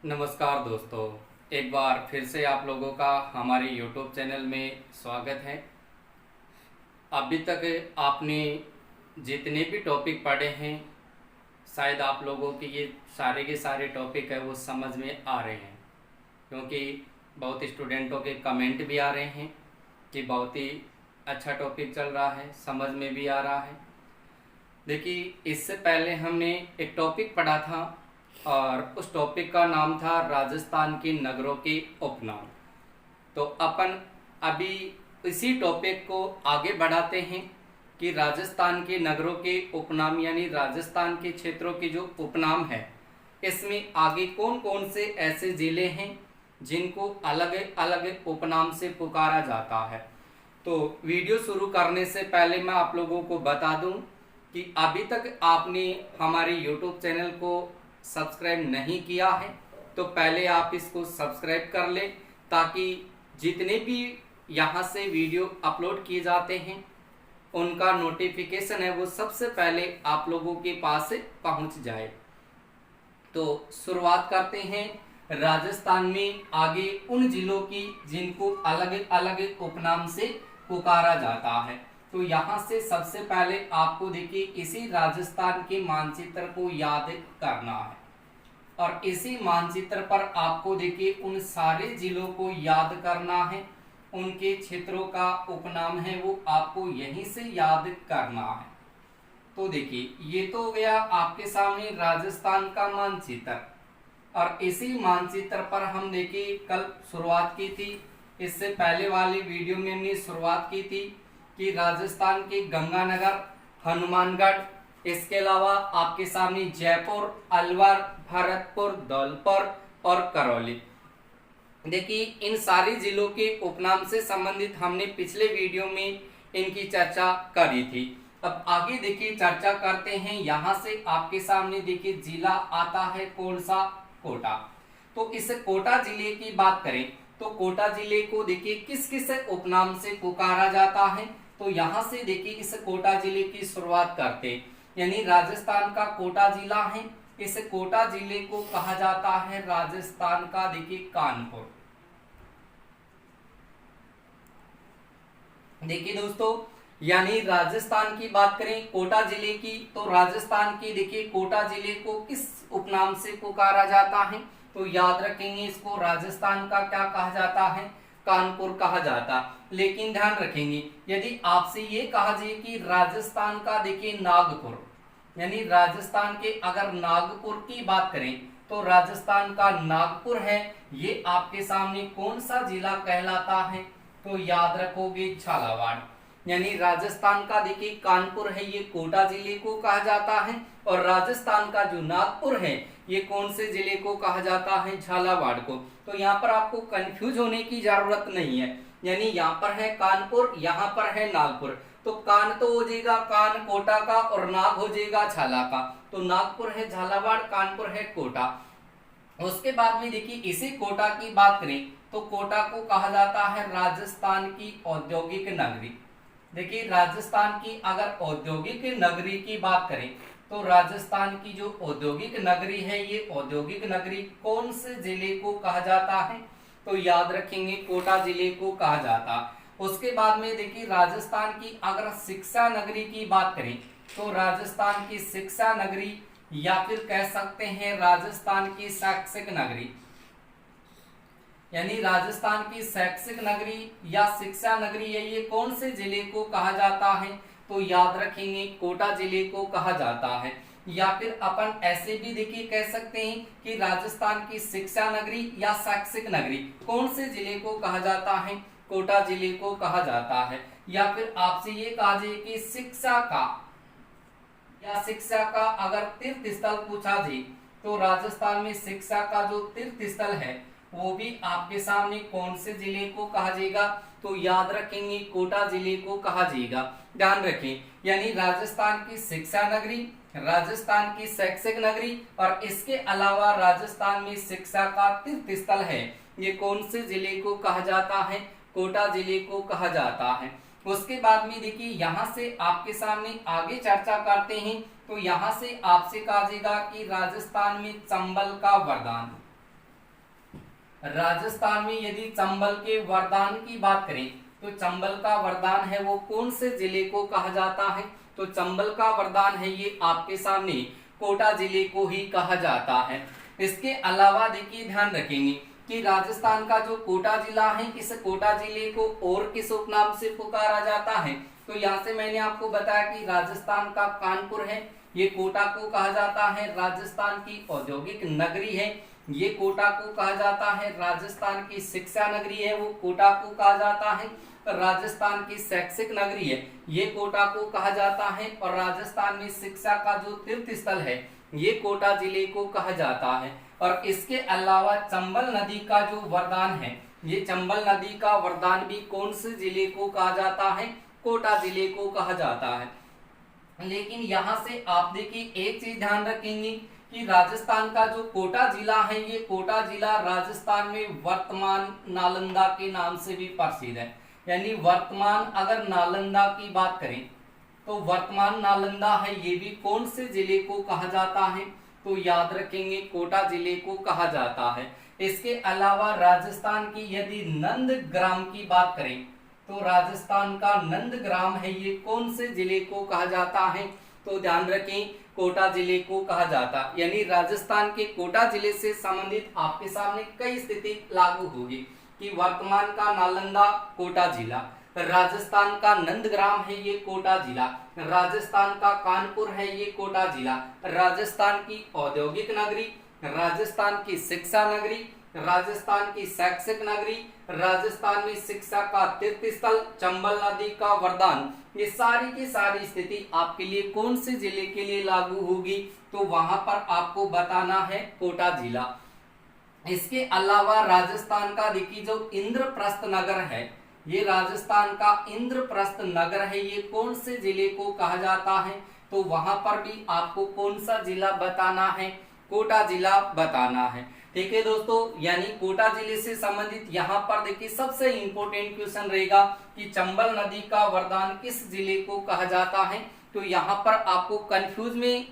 नमस्कार दोस्तों, एक बार फिर से आप लोगों का हमारे YouTube चैनल में स्वागत है। अभी तक आपने जितने भी टॉपिक पढ़े हैं, शायद आप लोगों के ये सारे के सारे टॉपिक है वो समझ में आ रहे हैं, क्योंकि बहुत स्टूडेंटों के कमेंट भी आ रहे हैं कि बहुत ही अच्छा टॉपिक चल रहा है, समझ में भी आ रहा है। देखिए, इससे पहले हमने एक टॉपिक पढ़ा था और उस टॉपिक का नाम था राजस्थान के नगरों के उपनाम। तो अपन अभी इसी टॉपिक को आगे बढ़ाते हैं कि राजस्थान के नगरों के उपनाम यानी राजस्थान के क्षेत्रों के जो उपनाम है, इसमें आगे कौन कौन से ऐसे जिले हैं जिनको अलग अलग उपनाम से पुकारा जाता है। तो वीडियो शुरू करने से पहले मैं आप लोगों को बता दूं कि अभी तक आपने हमारे YouTube चैनल को सब्सक्राइब नहीं किया है तो पहले आप इसको सब्सक्राइब कर लें, ताकि जितने भी यहाँ से वीडियो अपलोड किए जाते हैं उनका नोटिफिकेशन है वो सबसे पहले आप लोगों के पास पहुँच जाए। तो शुरुआत करते हैं राजस्थान में आगे उन जिलों की जिनको अलग अलग उपनाम से पुकारा जाता है। तो यहाँ से सबसे पहले आपको देखिए इसी राजस्थान के मानचित्र को याद करना है और इसी मानचित्र पर आपको देखिए उन सारे जिलों को याद करना है, उनके क्षेत्रों का उपनाम है वो आपको यहीं से याद करना है। तो देखिए ये तो हो गया आपके सामने राजस्थान का मानचित्र और इसी मानचित्र पर हम देखिए कल शुरुआत की थी, इससे पहले वाली वीडियो में हमने शुरुआत की थी कि राजस्थान के गंगानगर, हनुमानगढ़, इसके अलावा आपके सामने जयपुर, अलवर, भरतपुर, धौलपुर और करौली। देखिए इन सारे जिलों के उपनाम से संबंधित हमने पिछले वीडियो में इनकी चर्चा करी थी। अब आगे देखिए चर्चा करते हैं। यहाँ से आपके सामने देखिए जिला आता है कौन सा? कोटा। तो इस कोटा जिले की बात करें तो कोटा जिले को देखिए किस किस उपनाम से पुकारा जाता है। तो यहाँ से देखिए इस कोटा जिले की शुरुआत करते हैं, यानी राजस्थान का कोटा जिला है, इस कोटा जिले को कहा जाता है राजस्थान का देखिए कानपुर। देखिए दोस्तों, यानी राजस्थान की बात करें कोटा जिले की तो राजस्थान के देखिए कोटा जिले को किस उपनाम से पुकारा जाता है? तो याद रखेंगे इसको राजस्थान का क्या कहा जाता है? कानपुर कहा जाता। लेकिन ध्यान रखेंगे यदि आपसे ये कहा जाए कि राजस्थान का देखिए नागपुर, यानी राजस्थान के अगर नागपुर की बात करें तो राजस्थान का नागपुर है, ये आपके सामने कौन सा जिला कहलाता है? तो याद रखोगे झालावाड़। यानी राजस्थान का देखिए कानपुर है, ये कोटा जिले को कहा जाता है और राजस्थान का जो नागपुर है ये कौन से जिले को कहा जाता है? झालावाड़ को। तो यहाँ पर आपको कंफ्यूज होने की जरूरत नहीं है, यानी यहाँ पर है कानपुर, यहाँ पर है नागपुर। तो कान तो हो जाएगा कान कोटा का और नाग हो जाएगा झाला का। तो नागपुर है झालावाड़, कानपुर है कोटा। उसके बाद में देखिए इसी कोटा की बात करें तो कोटा को कहा जाता है राजस्थान की औद्योगिक नगरी। देखिए राजस्थान की अगर औद्योगिक नगरी की बात करें तो राजस्थान की जो औद्योगिक नगरी है ये औद्योगिक नगरी कौन से जिले को कहा जाता है? तो याद रखेंगे कोटा जिले को कहा जाता। उसके बाद में देखिए राजस्थान की अगर शिक्षा नगरी की बात करें तो राजस्थान की शिक्षा नगरी या फिर कह सकते हैं राजस्थान की शैक्षिक नगरी, यानी राजस्थान की शैक्षिक नगरी या शिक्षा नगरी है ये कौन से जिले को कहा जाता है? तो याद रखेंगे कोटा जिले को कहा जाता है। या फिर अपन ऐसे भी देखिए कह सकते हैं कि राजस्थान की शिक्षा नगरी या शैक्षिक नगरी कौन से जिले को कहा जाता है? कोटा जिले को कहा जाता है। या फिर आपसे ये कहा जाए कि शिक्षा का या शिक्षा का अगर तीर्थ स्थल पूछा जाए तो राजस्थान में शिक्षा का जो तीर्थ स्थल है वो भी आपके सामने कौन से जिले को कहा जाएगा? तो याद रखेंगे कोटा जिले को कहा जाएगा। ध्यान रखें, यानी राजस्थान की शिक्षा नगरी, राजस्थान की शैक्षिक नगरी और इसके अलावा राजस्थान में शिक्षा का तीर्थ स्थल है, ये कौन से जिले को कहा जाता है? कोटा जिले को कहा जाता है। उसके बाद में देखिए यहाँ से आपके सामने आगे चर्चा करते हैं तो यहाँ से आपसे कहा जाएगा कि राजस्थान में चंबल का वरदान, राजस्थान में यदि चंबल के वरदान की बात करें तो चंबल का वरदान है वो कौन से जिले को कहा जाता है? तो चंबल का वरदान है ये आपके सामने कोटा जिले को ही कहा जाता है। इसके अलावा देखिए ध्यान रखेंगे कि राजस्थान का जो कोटा जिला है, इस कोटा जिले को और किस उपनाम से पुकारा जाता है? तो यहाँ से मैंने आपको बताया कि राजस्थान का कानपुर है, ये कोटा को कहा जाता है। राजस्थान की औद्योगिक नगरी है, ये कोटा को कहा जाता है। राजस्थान की शिक्षा नगरी है, वो कोटा को कहा जाता है। राजस्थान की शैक्षिक नगरी है, ये कोटा को कहा जाता है। और राजस्थान में शिक्षा का जो तीर्थ स्थल है, ये कोटा जिले को कहा जाता है। और इसके अलावा चंबल नदी का जो वरदान है, ये चंबल नदी का वरदान भी कौन से जिले को कहा जाता है? कोटा जिले को कहा जाता है। लेकिन यहाँ से आप देखिए एक चीज ध्यान रखेंगे कि राजस्थान का जो कोटा जिला है, ये कोटा जिला राजस्थान में वर्तमान नालंदा के नाम से भी प्रसिद्ध है। यानी वर्तमान अगर नालंदा की बात करें तो वर्तमान नालंदा है, ये भी कौन से जिले को कहा जाता है? तो याद रखेंगे कोटा जिले को कहा जाता है। इसके अलावा राजस्थान की यदि नंदग्राम की बात करें तो राजस्थान का नंदग्राम है, ये कौन से जिले को कहा जाता है? तो ध्यान रखें कोटा जिले को कहा जाता। यानी राजस्थान के कोटा जिले से संबंधित आपके सामने कई स्थिति लागू होगी कि वर्तमान का नालंदा कोटा जिला, राजस्थान का नंदग्राम है ये कोटा जिला, राजस्थान का कानपुर है ये कोटा जिला, राजस्थान की औद्योगिक नगरी, राजस्थान की शिक्षा नगरी, राजस्थान की शैक्षिक नगरी, राजस्थान में शिक्षा का तीर्थ स्थल, चंबल नदी का वरदान, ये सारी की सारी स्थिति आपके लिए कौन से जिले के लिए लागू होगी? तो वहां पर आपको बताना है कोटा जिला। इसके अलावा राजस्थान का देखिए जो इंद्रप्रस्थ नगर है, ये राजस्थान का इंद्रप्रस्थ नगर है, ये कौन से जिले को कहा जाता है? तो वहां पर भी आपको कौन सा जिला बताना है? कोटा जिला बताना है। ठीक है दोस्तों, यानी कोटा जिले से संबंधित यहाँ पर देखिए सबसे इंपॉर्टेंट क्वेश्चन रहेगा कि चंबल नदी का वरदान किस जिले को कहा जाता है। तो यहाँ पर आपको कंफ्यूज में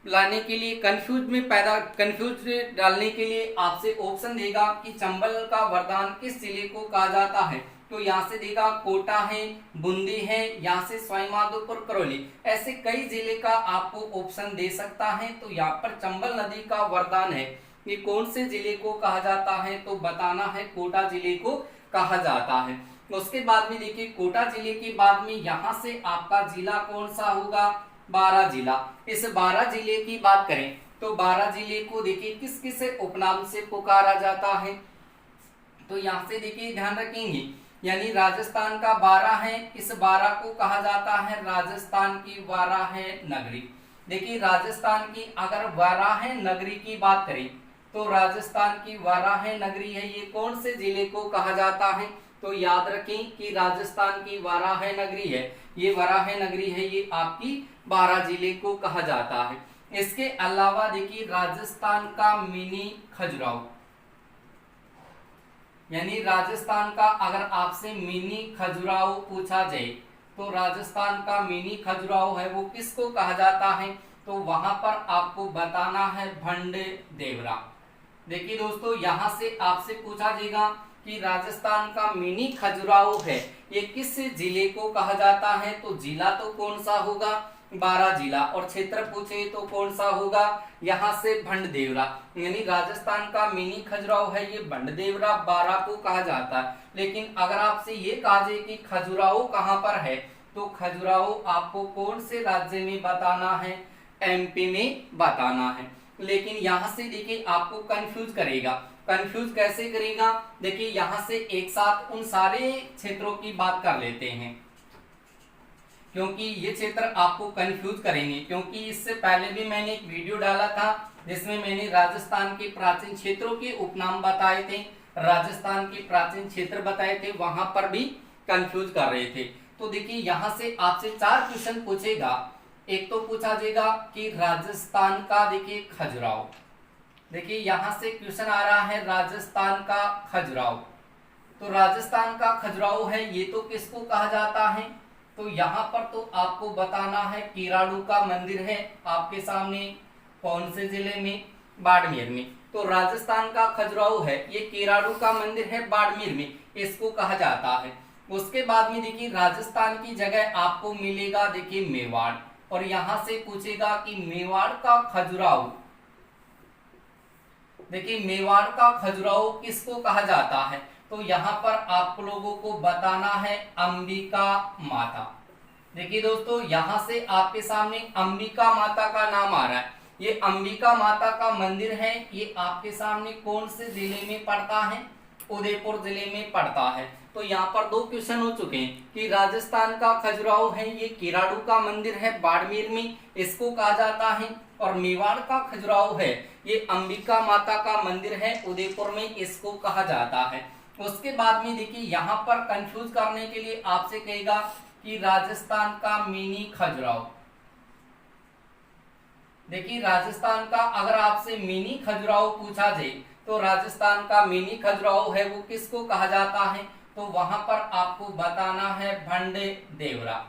लाने के लिए, कंफ्यूज डालने के लिए आपसे ऑप्शन देगा कि चंबल का वरदान किस जिले को कहा जाता है। तो यहाँ से देगा कोटा है, बूंदी है, यहाँ से सवाईमाधोपुर, करौली, ऐसे कई जिले का आपको ऑप्शन दे सकता है। तो यहाँ पर चंबल नदी का वरदान है, ये कौन से जिले को कहा जाता है? तो बताना है कोटा जिले को कहा जाता है। उसके बाद में देखिए कोटा जिले के बाद में यहाँ से आपका जिला कौन सा होगा? बारा जिला। इस बारा जिले की बात करें तो बारा जिले को देखिए किस किस उपनाम से पुकारा जाता है? तो यहाँ से देखिए ध्यान रखेंगे, यानी राजस्थान का बारा है, इस बारा को कहा जाता है राजस्थान की वाराह नगरी। देखिए राजस्थान की अगर वाराह नगरी की बात करें तो राजस्थान की वाराह नगरी है, ये कौन से जिले को कहा जाता है? तो याद रखें कि राजस्थान की वाराह नगरी है, ये वाराह नगरी है, ये आपकी बारा जिले को कहा जाता है। इसके अलावा देखिए राजस्थान का मिनी खजुराहो, यानी राजस्थान का अगर आपसे मिनी खजुराहो पूछा जाए तो राजस्थान का मिनी खजुराहो है वो किसको कहा जाता है? तो वहां पर आपको बताना है भंड देवरा। देखिए दोस्तों, यहाँ से आपसे पूछा जाएगा कि राजस्थान का मिनी खजुराहो है ये किस जिले को कहा जाता है? तो जिला तो कौन सा होगा? बारा जिला। और क्षेत्र पूछे तो कौन सा होगा? यहाँ से भंडदेवरा। यानी राजस्थान का मिनी खजुराहो है ये भंडदेवरा बारा को कहा जाता है। लेकिन अगर आपसे ये कहा जाए कि खजुराहो कहाँ पर है तो खजुराहो आपको कौन से राज्य में बताना है? एमपी में बताना है। लेकिन यहाँ से देखिए आपको कंफ्यूज करेगा। कंफ्यूज कैसे करेगा? देखिए यहाँ से एक साथ उन सारे क्षेत्रों की बात कर लेते हैं क्योंकि ये क्षेत्र आपको कंफ्यूज करेंगे। क्योंकि इससे पहले भी मैंने एक वीडियो डाला था जिसमें मैंने राजस्थान के प्राचीन क्षेत्रों के उपनाम बताए थे, राजस्थान के प्राचीन क्षेत्र बताए थे, वहां पर भी कंफ्यूज कर रहे थे। तो देखिए यहाँ से आपसे 4 क्वेश्चन पूछेगा। एक तो पूछा जाएगा कि राजस्थान का देखिए खजुराहो, देखिए यहाँ से क्वेश्चन आ रहा है राजस्थान का खजुराहो। तो राजस्थान का खजुराहो है ये तो किसको कहा जाता है? तो यहाँ पर तो आपको बताना है किराड़ू का मंदिर है आपके सामने कौन से जिले में? बाड़मेर में। तो राजस्थान का खजुराहो है ये केराडू का मंदिर है बाड़मेर में, इसको कहा जाता है। उसके बाद में देखिए राजस्थान की जगह आपको मिलेगा देखिए मेवाड़, और यहां से पूछेगा कि मेवाड़ का खजुराहो, देखिए मेवाड़ का खजुराहो किसको कहा जाता है, तो यहाँ पर आप लोगों को बताना है अंबिका माता। देखिए दोस्तों यहाँ से आपके सामने अंबिका माता का नाम आ रहा है। ये अंबिका माता का मंदिर है, ये आपके सामने कौन से जिले में पड़ता है, उदयपुर जिले में पड़ता है। तो यहाँ पर दो क्वेश्चन हो चुके हैं कि राजस्थान का खजुराहो है ये केराडू का मंदिर है बाड़मेर में, इसको कहा जाता है, और मेवाड़ का खजुराहो है ये अंबिका माता का मंदिर है उदयपुर में, इसको कहा जाता है। उसके बाद में देखिए यहाँ पर कंफ्यूज करने के लिए आपसे कहेगा कि राजस्थान का मिनी खजुराहो। देखिए राजस्थान का अगर आपसे मिनी खजुराहो पूछा जाए तो राजस्थान का मिनी खजुराहो है वो किसको कहा जाता है, तो वहां पर आपको बताना है भंडेरदेवरा।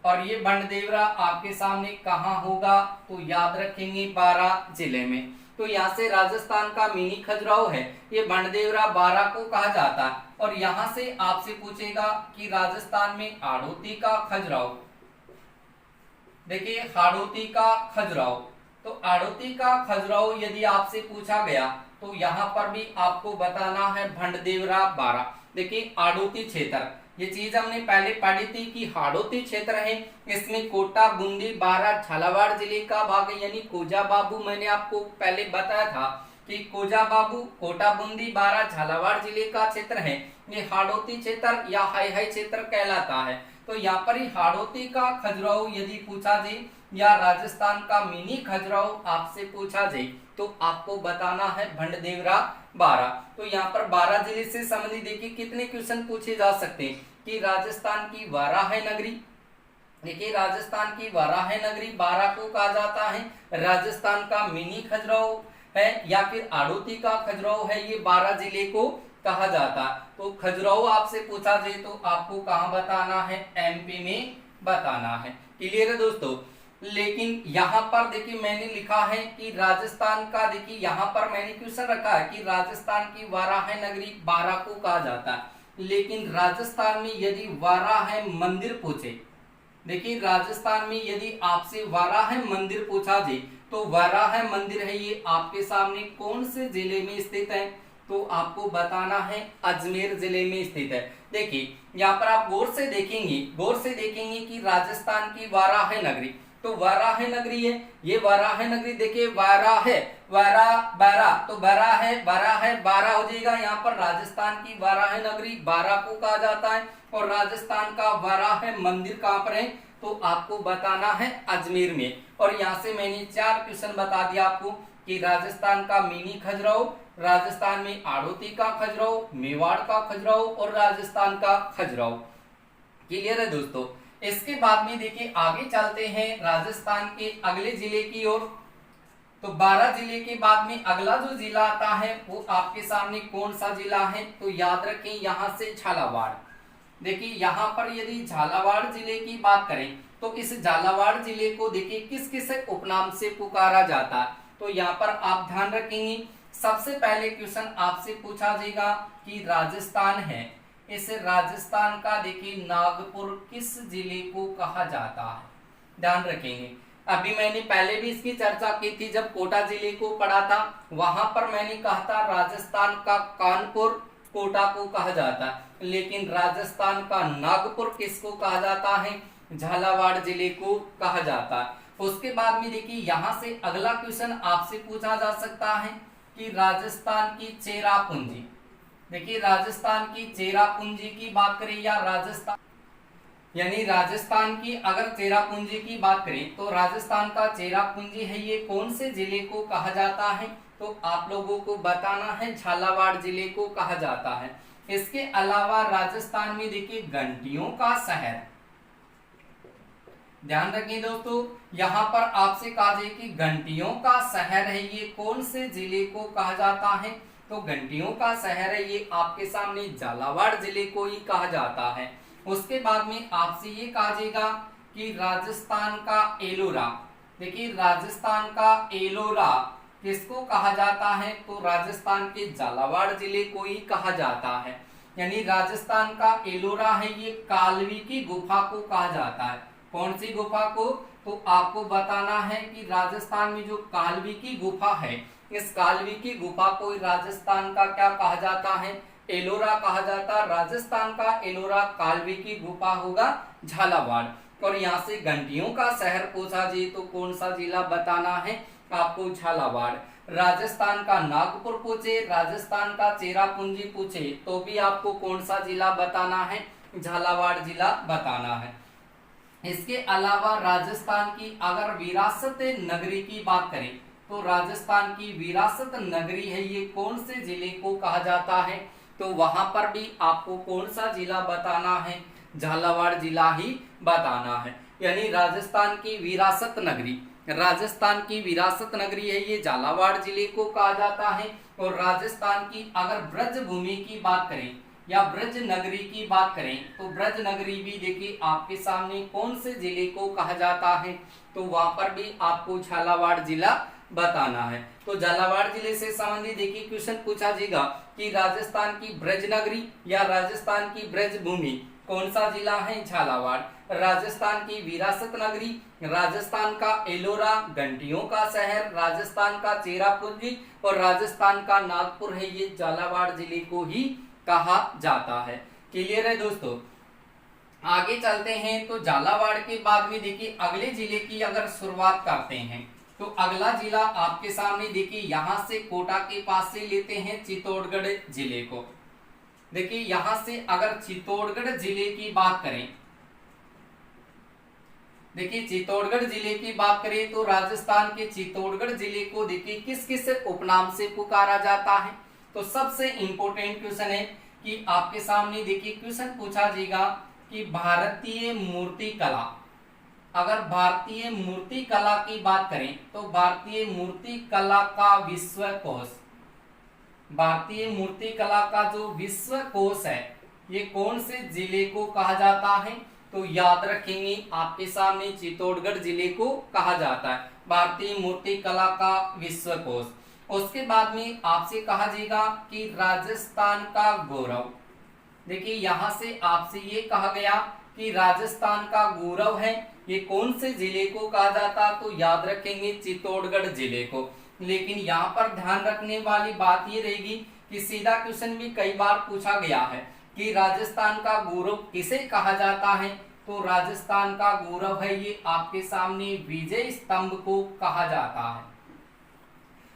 और ये भंडेरदेवरा आपके सामने कहाँ होगा, तो याद रखेंगे बारां जिले में। तो यहाँ से राजस्थान का मिनी खजुराहो है ये भंडेरदेवरा बारां को कहा जाता है। और यहाँ से आपसे पूछेगा कि राजस्थान में हाड़ौती का खजुराहो, देखिए हाड़ौती का खजुराहो, तो हाड़ौती का खजुराहो यदि आपसे पूछा गया तो यहाँ पर भी आपको बताना है भंडेरदेवरा बारां। देखिए हाड़ौती क्षेत्र, ये चीज हमने पहले पढ़ी थी कि हाड़ौती क्षेत्र है, इसमें कोटा, बूंदी, बारां, झालावाड़ जिले का भाग है, यानी कोजा बाबू मैंने आपको पहले बताया था कि कोजा बाबू कोटा, बूंदी, बारां, झालावाड़ जिले का क्षेत्र है, ये हाड़ौती क्षेत्र या हाई हाई क्षेत्र कहलाता है। तो यहाँ पर ही हाड़ौती का खजुराहो यदि पूछा जाए या राजस्थान का मिनी खजुराहो आपसे पूछा जाए तो आपको बताना है भंडेरदेवरा बारां। तो यहाँ पर बारां जिले से संबंधित देखिए कितने क्वेश्चन पूछे जा सकते हैं कि राजस्थान की वाराह नगरी, देखिए राजस्थान की वाराह नगरी बारां को कहा जाता है, राजस्थान का मिनी खजुराहो है या फिर हाड़ौती का खजुराहो है ये बारां जिले को कहा जाता है। तो खजुराहो आपसे पूछा जाए तो आपको कहाँ बताना है, एमपी में बताना है। क्लियर है दोस्तों। लेकिन यहाँ पर देखिए मैंने लिखा है कि राजस्थान का, देखिए यहाँ पर मैंने क्वेश्चन रखा है कि राजस्थान की वाराह नगरी बारां को कहा जाता है, लेकिन राजस्थान में यदि वाराह मंदिर पूछे, देखिए राजस्थान में यदि आपसे वाराह मंदिर पूछा जाए तो वाराह मंदिर है ये आपके सामने कौन से जिले में स्थित है, तो आपको बताना है अजमेर जिले में स्थित है। देखिए यहाँ पर आप गौर से देखेंगे कि राजस्थान की वाराह नगरी, तो वाराह नगरी है ये वाराह नगरी, देखिए वाराह तो बारां हो जाएगा। यहाँ पर राजस्थान की वाराह नगरी बारां को कहा जाता है, और राजस्थान का वाराह मंदिर कहाँ पर है, तो आपको बताना है अजमेर में। और यहाँ से मैंने 4 क्वेश्चन बता दिया आपको कि राजस्थान का मिनी खजुराहो, राजस्थान में हाड़ौती का खजुराहो, मेवाड़ का खजुराहो और राजस्थान का खजुराहो। क्लियर है दोस्तों। इसके बाद में देखिए आगे चलते हैं राजस्थान के अगले जिले की ओर। तो बारां जिले के बाद में अगला जो जिला आता है वो आपके सामने कौन सा जिला है, तो याद रखें यहाँ से झालावाड़। देखिए यहाँ पर यदि झालावाड़ जिले की बात करें तो इस झालावाड़ जिले को देखिए किस किस उपनाम से पुकारा जाता है, तो यहाँ पर आप ध्यान रखेंगे। सबसे पहले क्वेश्चन आपसे पूछा जाएगा कि राजस्थान है, इस राजस्थान का देखिए नागपुर किस जिले को कहा जाता है, ध्यान रखेंगे। अभी मैंने पहले भी इसकी चर्चा की थी जब कोटा जिले को पढ़ा था, वहां पर मैंने कहा था राजस्थान का कानपुर कोटा को कहा जाता है, लेकिन राजस्थान का नागपुर किसको कहा जाता है, झालावाड़ जिले को कहा जाता है। उसके बाद में देखिए यहाँ से अगला क्वेश्चन आपसे पूछा जा सकता है कि राजस्थान की चेरापूंजी, देखिए राजस्थान की चेरापूंजी की बात करें या राजस्थान यानी राजस्थान की अगर चेरापूंजी की बात करें तो राजस्थान का चेरापूंजी है ये कौन से जिले को कहा जाता है, तो आप लोगों को बताना है झालावाड़ जिले को कहा जाता है। इसके अलावा राजस्थान में देखिए घंटियों का शहर, ध्यान रखिए दोस्तों, यहाँ पर आपसे कहा जाए कि घंटियों का शहर है ये कौन से जिले को कहा जाता है, तो घंटियों का शहर है ये आपके सामने झालावाड़ जिले को ही कहा जाता है। उसके बाद में आपसे ये कहा जाएगा कि राजस्थान का एलोरा, देखिए राजस्थान का एलोरा किसको कहा जाता है? तो राजस्थान के झालावाड़ जिले को ही कहा जाता है। यानी राजस्थान का एलोरा है ये कालवी की गुफा को कहा जाता है। कौन सी गुफा को? तो आपको बताना है कि राजस्थान में जो कालवी की गुफा है, इस कालवी की गुफा को राजस्थान का क्या कहा जाता है? एलोरा कहा जाता है। राजस्थान का एलोरा कालवी की गुफा होगा झालावाड़। और यहाँ से घंटियों का शहर पूछा जी तो कौन सा जिला बताना है आपको? झालावाड़। राजस्थान का नागपुर पूछे, राजस्थान का चेरापूंजी पूछे तो भी आपको कौन सा जिला बताना है? झालावाड़ जिला बताना है। इसके अलावा राजस्थान की अगर विरासत नगरी की बात करें तो राजस्थान की विरासत नगरी है ये कौन से जिले को कहा जाता है? तो वहां पर भी आपको कौन सा जिला बताना है? झालावाड़ जिला ही बताना है। यानी राजस्थान की विरासत नगरी, राजस्थान की विरासत नगरी है ये झालावाड़ जिले को कहा जाता है। और राजस्थान की अगर ब्रज भूमि की बात करें या ब्रज नगरी की बात करें तो ब्रज नगरी भी देखिए आपके सामने कौन से जिले को कहा जाता है? तो वहां पर भी आपको झालावाड़ जिला बताना है। तो झालावाड़ जिले से संबंधित देखिए क्वेश्चन पूछा जाएगा कि राजस्थान की ब्रज नगरी या राजस्थान की ब्रज भूमि कौन सा जिला है? झालावाड़। राजस्थान की विरासत नगरी, राजस्थान का एलोरा घंटियों का शहर, राजस्थान का चेरापूंजी और राजस्थान का नागपुर है ये झालावाड़ जिले को ही कहा जाता है। क्लियर है दोस्तों? आगे चलते हैं तो झालावाड़ के बाद में देखिए अगले जिले की अगर शुरुआत करते हैं तो अगला जिला आपके सामने देखिए यहां से कोटा के पास से लेते हैं चित्तौड़गढ़ जिले को। देखिए यहां से अगर चित्तौड़गढ़ जिले की बात करें, देखिए चित्तौड़गढ़ जिले की बात करें तो राजस्थान के चित्तौड़गढ़ जिले को देखिए किस किस उपनाम से पुकारा जाता है? तो सबसे इंपॉर्टेंट क्वेश्चन है कि आपके सामने देखिए क्वेश्चन पूछा जाएगा कि भारतीय मूर्ति कला, अगर भारतीय मूर्ति कला की बात करें तो भारतीय मूर्ति कला का विश्वकोश, भारतीय मूर्ति कला का जो विश्वकोश है ये कौन से जिले को कहा जाता है? तो याद रखेंगे आपके सामने चित्तौड़गढ़ जिले को कहा जाता है भारतीय मूर्ति कला का विश्वकोश। उसके बाद में आपसे कहा जाएगा कि राजस्थान का गौरव, देखिए यहां से आपसे ये कहा गया कि राजस्थान का गौरव है ये कौन से जिले को कहा जाता? तो याद रखेंगे चित्तौड़गढ़ जिले को। लेकिन यहाँ पर ध्यान रखने वाली बात ये रहेगी कि सीधा क्वेश्चन भी कई बार पूछा गया है कि राजस्थान का गौरव किसे कहा जाता है? तो राजस्थान का गौरव है ये आपके सामने विजय स्तंभ को कहा जाता है।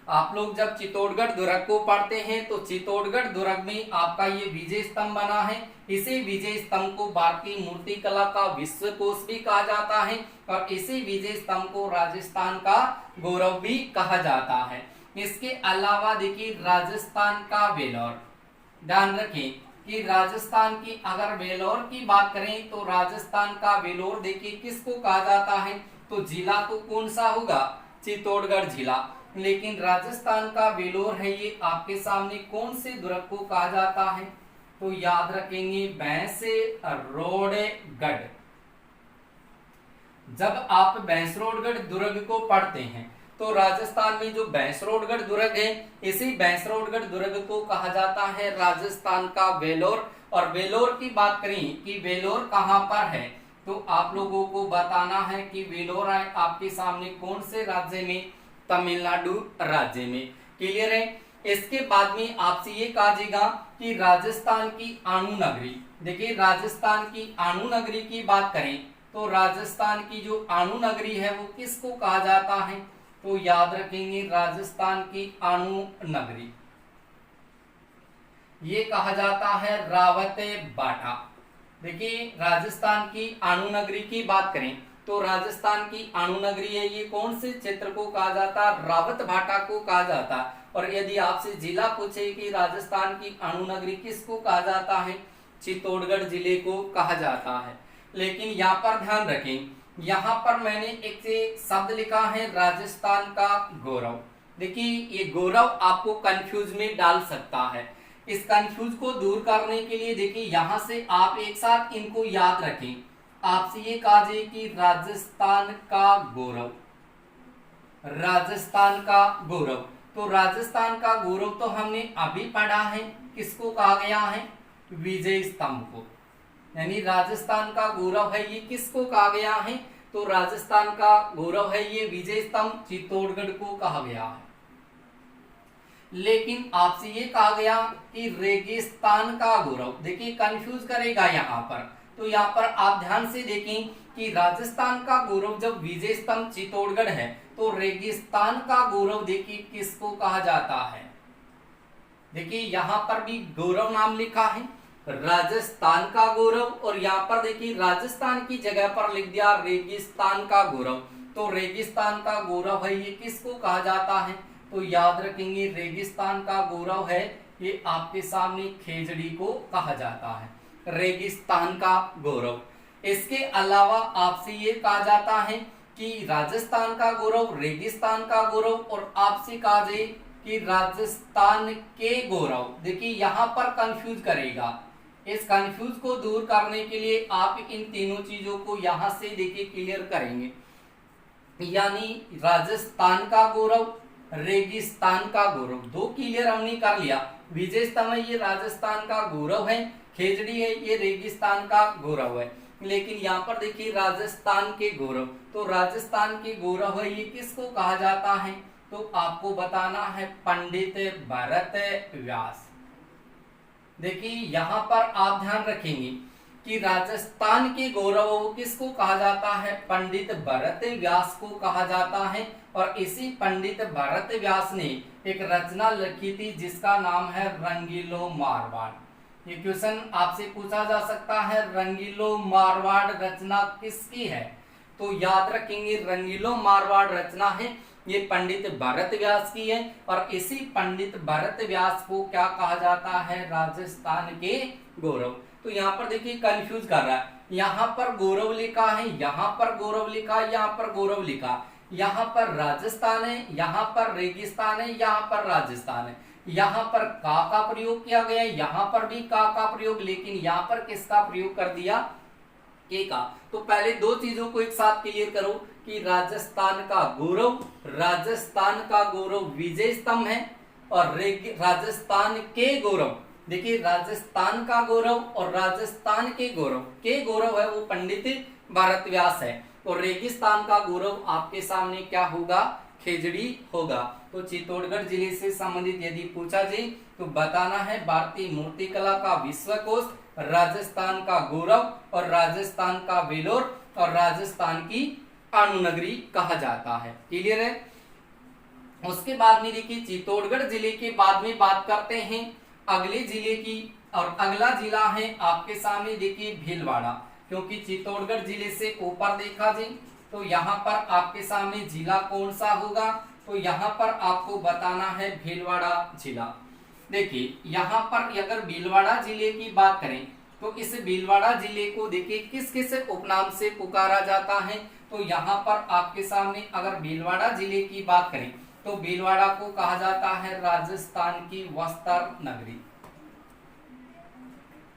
आप लोग जब चित्तौड़गढ़ दुर्ग को पढ़ते हैं तो चित्तौड़गढ़ दुर्ग में आपका ये विजय स्तंभ बना है। इसी विजय स्तंभ को भारतीय मूर्ति कला का विश्वकोश भी कहा जाता है और इसी विजय स्तंभ को राजस्थान का गौरव भी कहा जाता है। इसके अलावा देखिए राजस्थान का वेलोर, ध्यान रखें कि राजस्थान की अगर वेलोर की बात करें तो राजस्थान का वेलोर देखिए किसको कहा जाता है? तो जिला तो कौन सा होगा? चित्तौड़गढ़ जिला। लेकिन राजस्थान का वेलोर है ये आपके सामने कौन से दुर्ग को कहा जाता है? तो याद रखेंगे भैंसरोडगढ़। जब आप भैंसरोडगढ़ दुर्ग को पढ़ते हैं तो राजस्थान में जो भैंसरोडगढ़ दुर्ग है इसी भैंसरोडगढ़ दुर्ग को कहा जाता है राजस्थान का वेलोर। और वेलोर की बात करें कि वेलोर कहां पर है तो आप लोगों को बताना है कि वेलोर है आपके सामने कौन से राज्य में? तमिलनाडु राज्य में। क्लियर है? इसके बाद में आपसे ये कहा जाएगा कि राजस्थान की अणु नगरी, देखिए राजस्थान की अणु नगरी की बात करें तो राजस्थान की जो अणु नगरी है वो किसको कहा जाता है? तो याद रखेंगे राजस्थान की अणु नगरी ये कहा जाता है रावतबाटा। देखिए राजस्थान की अणु नगरी की बात करें तो राजस्थान की अणु नगरी है ये कौन से क्षेत्र को कहा जाता? रावतबाटा को कहा जाता। और यदि आपसे जिला पूछे कि राजस्थान की अणु नगरी किसको कहा जाता है? चित्तौड़गढ़ जिले को कहा जाता है। लेकिन यहाँ पर ध्यान रखें, यहाँ पर मैंने एक शब्द लिखा है राजस्थान का गौरव। देखिए ये गौरव आपको कंफ्यूज में डाल सकता है। इस कंफ्यूज को दूर करने के लिए देखिए यहाँ से आप एक साथ इनको याद रखें। आपसे ये कहा जाए कि राजस्थान का गौरव, राजस्थान का गौरव तो राजस्थान का गौरव तो हमने अभी पढ़ा है, किसको कहा गया है? विजय स्तंभ को। यानी राजस्थान का गौरव है ये किसको कहा गया है? तो राजस्थान का गौरव है ये विजय स्तंभ चित्तौड़गढ़ को कहा गया है। लेकिन आपसे ये कहा गया कि रेगिस्तान का गौरव, देखिए कंफ्यूज करेगा यहाँ पर, तो यहाँ पर आप ध्यान से देखें कि राजस्थान का गौरव जब विजय स्तंभ चित्तौड़गढ़ है, तो रेगिस्तान का गौरव देखिए किसको कहा जाता है? देखिए यहाँ पर भी गौरव नाम लिखा है, राजस्थान का गौरव, और यहाँ पर देखिए राजस्थान की जगह पर लिख दिया रेगिस्तान का गौरव। तो रेगिस्तान का गौरव है ये किसको कहा जाता है? तो याद रखेंगे रेगिस्तान का गौरव है ये आपके सामने खेजड़ी को कहा जाता है, रेगिस्तान का गौरव। इसके अलावा आपसे ये कहा जाता है कि राजस्थान का गौरव, रेगिस्तान का गौरव, और आपसे कहा जाए कि राजस्थान के गौरव। देखिए यहाँ पर कंफ्यूज करेगा, इस कंफ्यूज को दूर करने के लिए आप इन तीनों चीजों को यहां से देखिए क्लियर करेंगे। यानी राजस्थान का गौरव, रेगिस्तान का गौरव, दो क्लियर हमने कर लिया। विजय स्तंभ है ये राजस्थान का गौरव है, खेजड़ी है ये रेगिस्तान का गौरव है। लेकिन यहाँ पर देखिए राजस्थान के गौरव, तो राजस्थान के गौरव है ये किसको कहा जाता है? तो आपको बताना है पंडित भरत व्यास। देखिए यहाँ पर आप ध्यान रखेंगे कि राजस्थान के गौरव किसको कहा जाता है? पंडित भरत व्यास को कहा जाता है। और इसी पंडित भरत व्यास ने एक रचना लिखी थी जिसका नाम है रंगीलो मारवाड़। ये क्वेश्चन आपसे पूछा जा सकता है, रंगीलो मारवाड़ रचना किसकी है? तो याद रखेंगे रंगीलो मारवाड़ रचना है ये पंडित भरत व्यास की है। और इसी पंडित भरत व्यास को क्या कहा जाता है? राजस्थान के गौरव। तो यहाँ पर देखिए कंफ्यूज कर रहा है, यहाँ पर गौरव लिखा है, यहाँ पर गौरव लिखा, यहाँ पर गौरव लिखा, यहाँ पर राजस्थान है, यहाँ पर रेगिस्तान है, यहाँ पर राजस्थान है, यहाँ पर का प्रयोग किया गया, यहाँ पर भी का प्रयोग, लेकिन यहाँ पर किसका प्रयोग कर दिया? के का। तो पहले दो चीजों को एक साथ क्लियर करो कि राजस्थान का गौरव, राजस्थान का गौरव विजय स्तंभ है, और राजस्थान के गौरव, देखिए राजस्थान का गौरव और राजस्थान के गौरव है वो पंडित भरत व्यास है, और रेगिस्तान का गौरव आपके सामने क्या होगा? खेजड़ी होगा। तो चित्तौड़गढ़ जिले से संबंधित यदि पूछा जाए तो बताना है भारतीय मूर्तिकला का विश्वकोश, राजस्थान का गौरव, और राजस्थान का वेलोर, और राजस्थान की अणुनगरी कहा जाता है। क्लियर है? उसके बाद में देखिए चित्तौड़गढ़ जिले के बाद में बात करते हैं अगले जिले की, और अगला जिला है आपके सामने देखिए भीलवाड़ा। क्योंकि चित्तौड़गढ़ जिले से ऊपर देखा जाए तो यहाँ पर आपके सामने जिला कौन सा होगा? तो यहाँ पर आपको बताना है भीलवाड़ा जिला। देखिए यहाँ पर अगर भीलवाड़ा जिले की बात करें तो इस भीलवाड़ा जिले को देखिए किस किस उपनाम से पुकारा जाता है? तो यहाँ पर आपके सामने अगर भीलवाड़ा जिले की बात करें तो भीलवाड़ा को कहा जाता है राजस्थान की वस्त्र नगरी।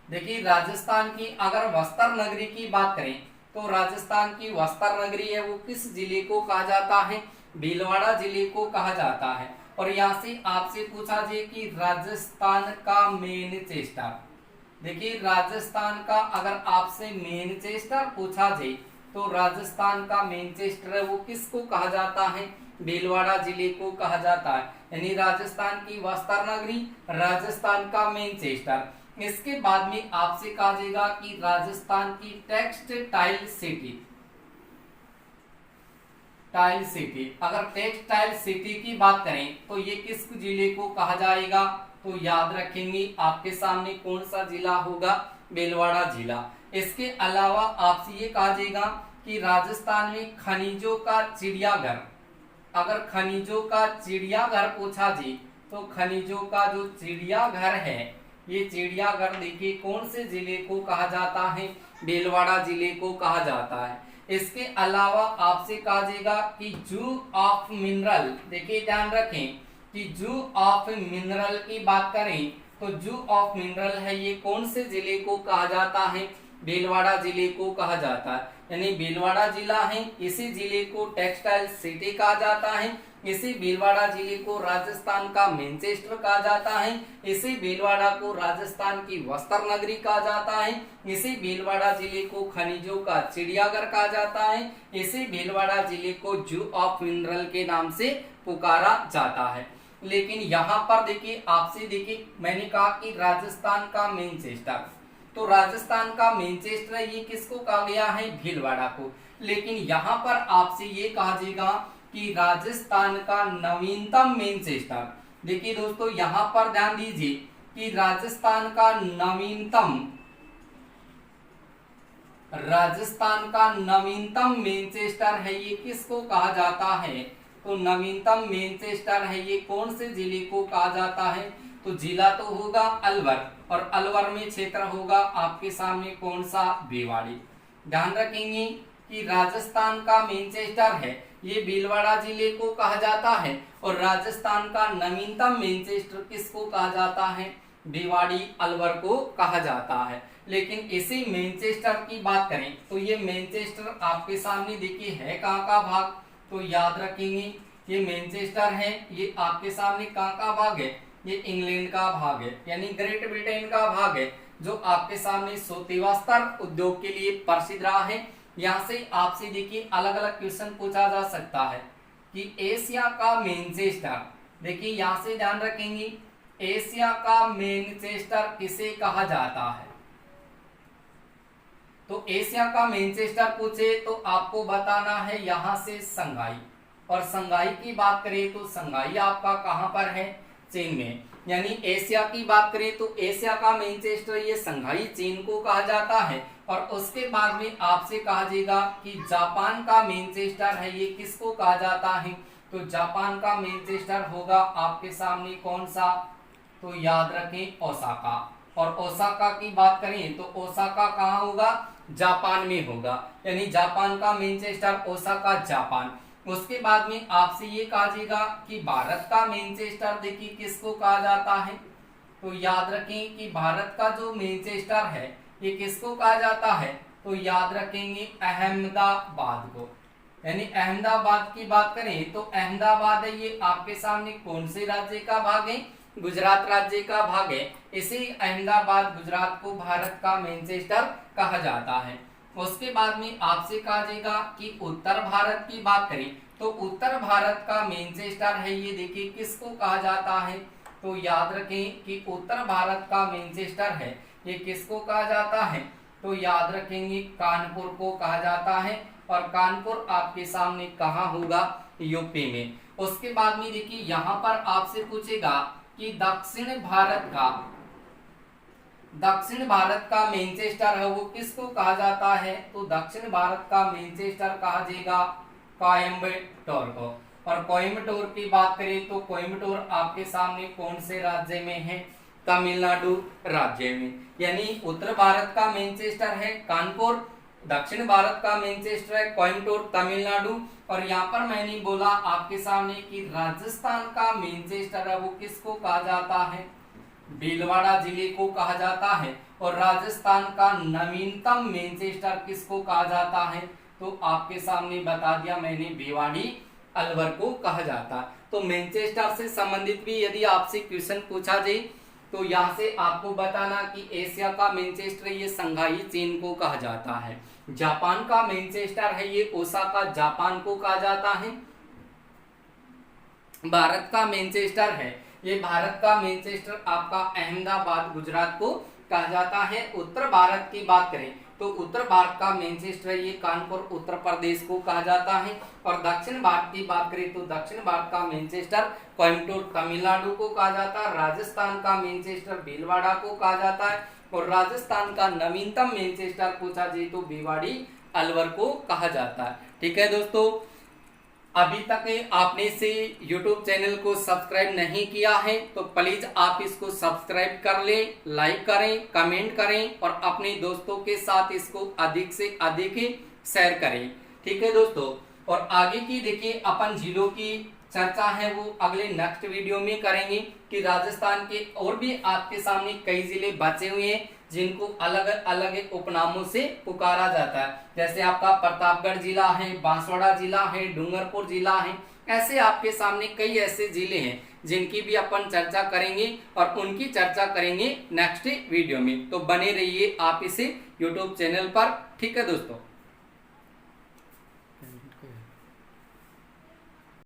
देखिए राजस्थान की अगर वस्त्र नगरी की बात करें तो राजस्थान की वस्त्र नगरी है वो किस जिले को कहा जाता है? भीलवाड़ा जिले को कहा जाता है। और यहाँ से आपसे पूछा जाए कि राजस्थान का मैनचेस्टर, देखिए राजस्थान का अगर आपसे मैनचेस्टर पूछा जाए तो राजस्थान का मैनचेस्टर है वो किसको कहा जाता है? भीलवाड़ा जिले को कहा जाता है। यानी राजस्थान की वस्त्र नगरी, राजस्थान का मैनचेस्टर। इसके बाद में आपसे कहा जाएगा कि राजस्थान की टेक्सटाइल सिटी, टाइल सिटी, अगर टेक्सटाइल सिटी की बात करें तो ये किस जिले को कहा जाएगा? तो याद रखेंगे आपके सामने कौन सा जिला होगा? भीलवाड़ा जिला। इसके अलावा आपसे ये कहा जाएगा कि राजस्थान में खनिजों का चिड़ियाघर, अगर खनिजों का चिड़ियाघर पूछा जाए तो खनिजों का जो चिड़ियाघर है ये चिड़ियाघर देखिए कौन से जिले को कहा जाता है? भीलवाड़ा जिले को कहा जाता है। इसके अलावा आपसे कहा जाएगा कि जू ऑफ मिनरल, देखिए ध्यान रखें कि जू ऑफ मिनरल की बात करें तो जू ऑफ मिनरल है ये कौन से जिले को कहा जाता है? भीलवाड़ा जिले को कहा जाता है। यानी भीलवाड़ा जिला है, इसी जिले को टेक्सटाइल सिटी कहा जाता है, इसी भीलवाड़ा जिले को राजस्थान का मैनचेस्टर कहा जाता है। इसी भीलवाड़ा को राजस्थान की वस्त्र नगरी कहा जाता है। इसी भीलवाड़ा जिले को खनिजों का चिड़ियाघर कहा जाता है। इसी भीलवाड़ा जिले को जू ऑफ मिनरल के नाम से पुकारा जाता है। लेकिन यहाँ पर देखिए, आपसे देखिए मैंने कहा कि राजस्थान का मैनचेस्टर, तो राजस्थान का मैनचेस्टर ये किसको कहा गया है? भीलवाड़ा को। लेकिन यहाँ पर आपसे ये कहा जाएगा कि राजस्थान का नवीनतम मैनचेस्टर। देखिए दोस्तों, यहाँ पर ध्यान दीजिए कि राजस्थान का नवीनतम मैनचेस्टर है, ये किसको कहा जाता है? तो नवीनतम मैनचेस्टर है ये कौन से जिले को कहा जाता है? तो जिला तो होगा अलवर, और अलवर में क्षेत्र होगा आपके सामने कौन सा? भिवाड़ी। ध्यान रखेंगे कि राजस्थान का मैनचेस्टर है ये भीलवाड़ा जिले को कहा जाता है, और राजस्थान का नवीनतम मैनचेस्टर किसको कहा जाता है? भिवाड़ी अलवर को कहा जाता है। लेकिन इसी मैनचेस्टर की बात करें तो ये मैनचेस्टर आपके सामने देखिए है कहाँ का भाग? तो याद रखेंगे ये मैनचेस्टर है, ये आपके सामने कहाँ का भाग है? ये इंग्लैंड का भाग है, यानी ग्रेट ब्रिटेन का भाग है, जो आपके सामने सूती-वस्त्र उद्योग के लिए प्रसिद्ध रहा है। यहाँ से आपसे देखिए अलग अलग क्वेश्चन पूछा जा सकता है कि एशिया का मैनचेस्टर, देखिए यहाँ से ध्यान रखेंगे एशिया का मैनचेस्टर किसे कहा जाता है? तो एशिया का मैनचेस्टर पूछे तो आपको बताना है यहाँ से संघाई, और संघाई की बात करें तो संघाई आपका कहाँ पर है? चीन में। यानी एशिया की बात करें तो एशिया का मैनचेस्टर ये संघाई चीन को कहा जाता है। और उसके बाद में आपसे कहा जाएगा कि जापान का मैनचेस्टर है ये किसको कहा जाता है? तो जापान का मैनचेस्टर होगा आपके सामने कौन सा? तो याद रखें ओसाका। और ओसाका की बात करें तो ओसाका कहाँ होगा? जापान में होगा, यानी जापान का मैनचेस्टर ओसाका जापान। उसके बाद में आपसे ये कहा जाएगा कि भारत का मैनचेस्टर देखिए किसको कहा जाता है? तो याद रखें कि भारत का जो मैनचेस्टर है ये किसको कहा जाता है? तो याद रखेंगे अहमदाबाद को। यानी अहमदाबाद की बात करें तो अहमदाबाद है ये आपके सामने कौन से राज्य का भाग है? गुजरात राज्य का भाग है। इसी अहमदाबाद गुजरात को भारत का मैनचेस्टर कहा जाता है। उसके बाद में आपसे कहा जाएगा कि उत्तर भारत की बात करें तो उत्तर भारत का मैनचेस्टर है ये देखिए किसको कहा जाता है? तो याद रखें कि उत्तर भारत का मैनचेस्टर है ये किसको कहा जाता है? तो याद रखेंगे कानपुर को कहा जाता है, और कानपुर आपके सामने कहाँ होगा? यूपी में। उसके बाद में देखिए यहाँ पर आपसे पूछेगा कि दक्षिण भारत का मैनचेस्टर है वो किसको कहा जाता है? तो दक्षिण भारत का मैनचेस्टर कहा जाएगा कोयम्बटूर को। और कोयम्बटूर की बात करें तो कोयम्बटूर आपके सामने कौन से राज्य में है? तमिलनाडु राज्य में। यानी उत्तर भारत का मैनचेस्टर है कानपुर, दक्षिण भारत का मैनचेस्टर है कोयम्बटूर तमिलनाडु। और यहाँ पर मैंने बोला आपके सामने कि राजस्थान का मैनचेस्टर है वो किसको कहा जाता है? भीलवाड़ा जिले को कहा जाता है। और राजस्थान का नवीनतम मैनचेस्टर किसको कहा जाता है? तो आपके सामने बता दिया मैंने, भिवाड़ी अलवर को कहा जाता है। तो मैनचेस्टर से संबंधित भी यदि आपसे क्वेश्चन पूछा जाए तो यहाँ से आपको बताना कि एशिया का मैनचेस्टर ये संघाई चीन को कहा जाता है। जापान का मैनचेस्टर है ये ओसाका जापान को कहा जाता है। भारत का मैनचेस्टर है ये भारत का मैनचेस्टर आपका अहमदाबाद गुजरात को कहा जाता है। उत्तर भारत की बात करें तो उत्तर भारत का मैनचेस्टर ये कानपुर उत्तर प्रदेश को कहा जाता है। और दक्षिण भारत की बात करें तो दक्षिण भारत का मैनचेस्टर कोयम्बटूर तमिलनाडु को कहा जाता है। राजस्थान का मैनचेस्टर भीलवाड़ा को कहा जाता है। और राजस्थान का नवीनतम मैनचेस्टर पूछा जाए तो भिवाड़ी अलवर को कहा जाता है। ठीक है दोस्तों, अभी तक आपने इसे YouTube चैनल को सब्सक्राइब नहीं किया है तो प्लीज आप इसको सब्सक्राइब कर लें, लाइक करें, कमेंट करें और अपने दोस्तों के साथ इसको अधिक से अधिक शेयर करें। ठीक है दोस्तों, और आगे की देखिए अपन जिलों की चर्चा है वो अगले नेक्स्ट वीडियो में करेंगे कि राजस्थान के और भी आपके सामने कई जिले बचे हुए हैं जिनको अलग अलग उपनामों से पुकारा जाता है। जैसे आपका प्रतापगढ़ जिला है, बांसवाड़ा जिला है, डूंगरपुर जिला है, ऐसे आपके सामने कई ऐसे जिले हैं जिनकी भी अपन चर्चा करेंगे और उनकी चर्चा करेंगे नेक्स्ट वीडियो में। तो बने रहिए आप इसे यूट्यूब चैनल पर। ठीक है दोस्तों।